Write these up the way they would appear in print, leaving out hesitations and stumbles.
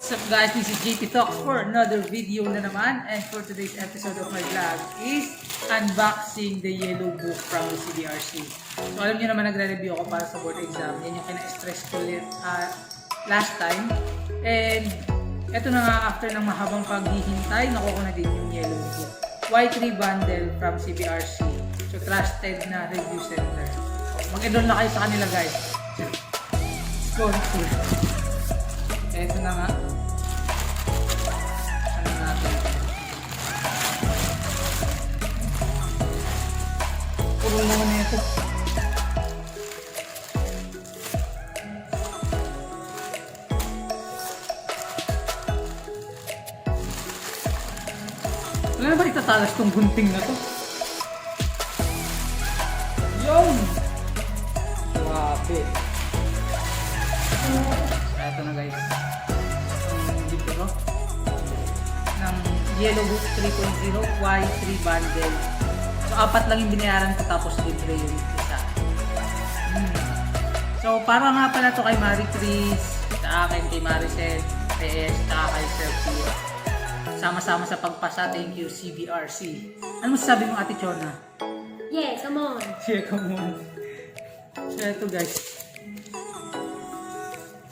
What's up guys, this is JP Talks for another video na naman, and for today's episode of my vlog is unboxing the yellow book from the CBRC. So alam nyo naman, nagre-review ako para sa board exam. Yan yung kina-stress ko last time. And eto na nga, after ng mahabang paghihintay, nakuha ko na din yung yellow book. Y3 bundle from CBRC. So trusted na review center. Mag-enroll na kayo sa kanila guys. Sponsor. Eto na nga. Ano natin? Puro mo na ito. Wala na ba itatalas tong gunting na to? Yun! Swabe. Ito na guys. Libro ng Yellow Book 3.0 Y3 bundle. So, 4 lang yung binayaran ko tapos libre yung isa. So, para nga pala to kay Marie Chris, sa akin, kay Maricel, kay S, kay Sir Pia. Sama-sama sa pagpasa. Thank you, CBRC. Ano masasabi mo, Ate Chona? Yeah, come on. Yeah, come on. So, ito guys.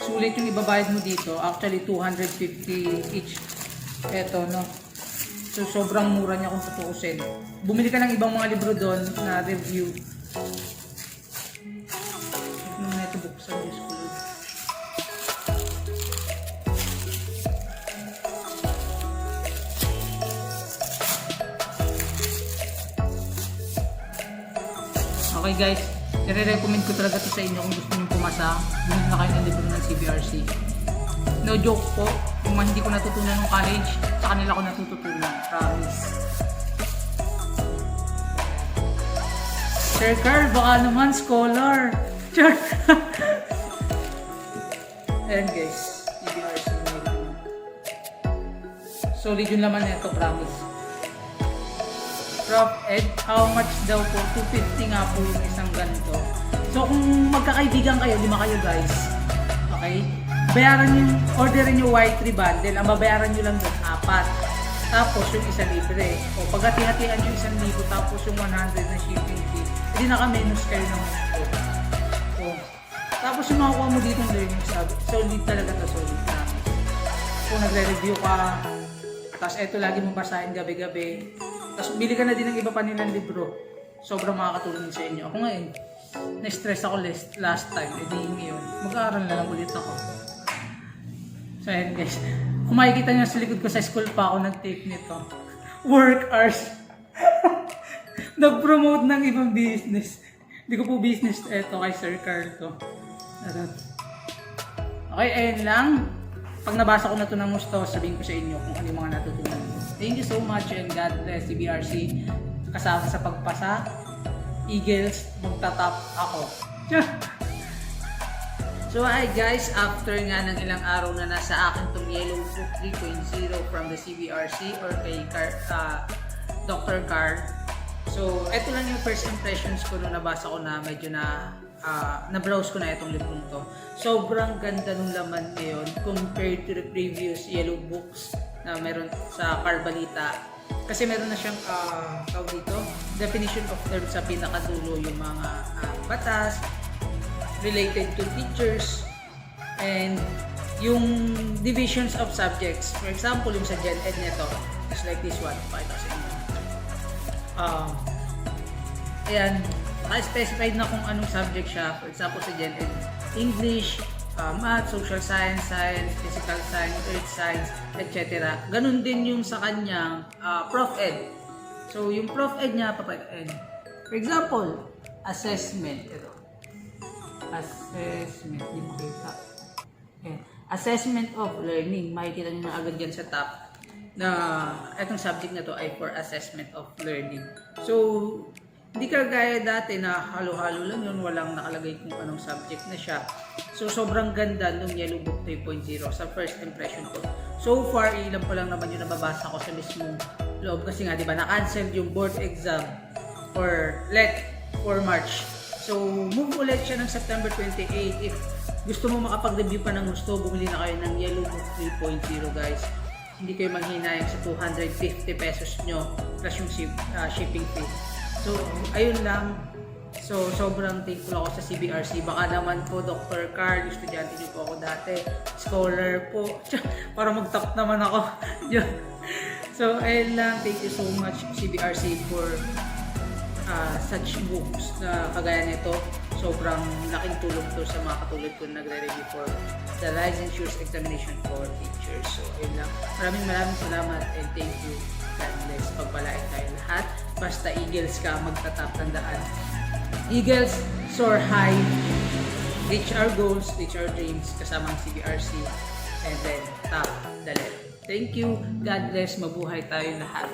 Sulit yung ibabayad mo dito. Actually, 250 each. Eto, no? So, sobrang mura niya kung tutuusin. Bumili ka ng ibang mga libro doon na review. Ano na ito buksan? Diyos ko, Lord. Okay guys, i-recommend ko talaga ito sa inyo kung gusto nyo pumasa. Bumili na kayo ng libro ng CBRC. No joke po, yung hindi ko natutunan ng college, sa kanila ko natututunan. Promise. Sir Carl, baka naman scholar. Sure. Ayan guys, CBRC. Solid yung laman nito, promise. Prof. Ed, how much daw po? 250 nga po yung isang ganito. So kung magkakaibigan kayo, 5 kayo guys, okay? Bayaran nyo, orderin nyo Y3 bundle, ang babayaran nyo lang doon 4. Tapos yung 1 libre. O paghati-hatian nyo 1,000 tapos yung 100 na shipping fee, hindi naka-minus kayo ng gusto. So, tapos yung makukuha mo dito ng learning sub, solid talaga to, solid na. Kung nagre-review ka, tapos eto lagi mong basahin gabi-gabi, tapos bili ka na din ng iba pa nilang libro. Sobrang makakatulong sa inyo. Ako ngayon, na-stress ako last time. Edi ngayon, mag-aaral na lang ulit ako. So ayan guys. Kung makikita nyo sa likod ko sa school pa ako nag-take nito. Work hours. Nag-promote ng ibang business. Hindi ko po business ito kay Sir Carl to. Okay, ayan lang. Pag nabasa ko na ito ng gusto, sabihin ko sa inyo kung ano yung mga natutunan ko. Thank you so much and God bless CBRC. Kasama sa pagpasa, Eagles, magtatap ako. So hi guys, after nga ng ilang araw na nasa akin itong Yellow Book 3.0 from the CBRC or kay Dr. Carl. So ito lang yung first impressions ko nung nabasa ko na medyo na-browse ko na itong librong to. Sobrang ganda ng laman ngayon compared to the previous yellow books na meron sa Carbalita. Kasi meron na siyang tawag dito, definition of terms sa pinakadulo, yung mga batas related to teachers and yung divisions of subjects. For example, yung sa Gen Ed nito, just like this one, pakita sa inyo. Ayan, naka-specified na kung anong subject siya. For example, sa Gen Ed, English, math, social science, science, physical science, earth science, etc. Ganun din yung sa kanyang Prof. Ed. So, yung Prof. Ed niya, papaitain. For example, assessment. Ito. Assessment. Hindi makita. Okay. Assessment of learning. Makikita nyo na agad yan sa top na itong subject na to ay for assessment of learning. So, hindi kagaya dati na halo-halo lang yun, walang nakalagay kung anong subject na siya. So, sobrang ganda nung Yellow Book 3.0 sa first impression ko. So far, ilan pa lang naman yung nababasa ko sa mismong loob. Kasi nga, di ba, na-cancel yung board exam for March. So, move ulit siya ng September 28 if gusto mo makapag-review pa ng gusto, bumili na kayo ng Yellow Book 3.0 guys. Hindi kayo maghinayang sa 250 pesos nyo plus yung shipping fee. So, ayun lang. So, sobrang thankful ako sa CBRC. Baka naman po, Dr. Carl, estudyante niyo po ako dati. Scholar po. Para mag-top naman ako. So, ayun lang. Thank you so much CBRC for such books na kagaya nito. Sobrang laking tulong to sa mga katulad ko na nagre-review for the licensure examination for teachers. So, ayun lang. Maraming salamat and thank you. God bless. Pagpalain tayo lahat. Basta Eagles ka, magtatap, tandaan. Eagles, soar high, reach our goals, reach our dreams, kasama ang CBRC, and then top the left. Thank you. God bless. Mabuhay tayo lahat.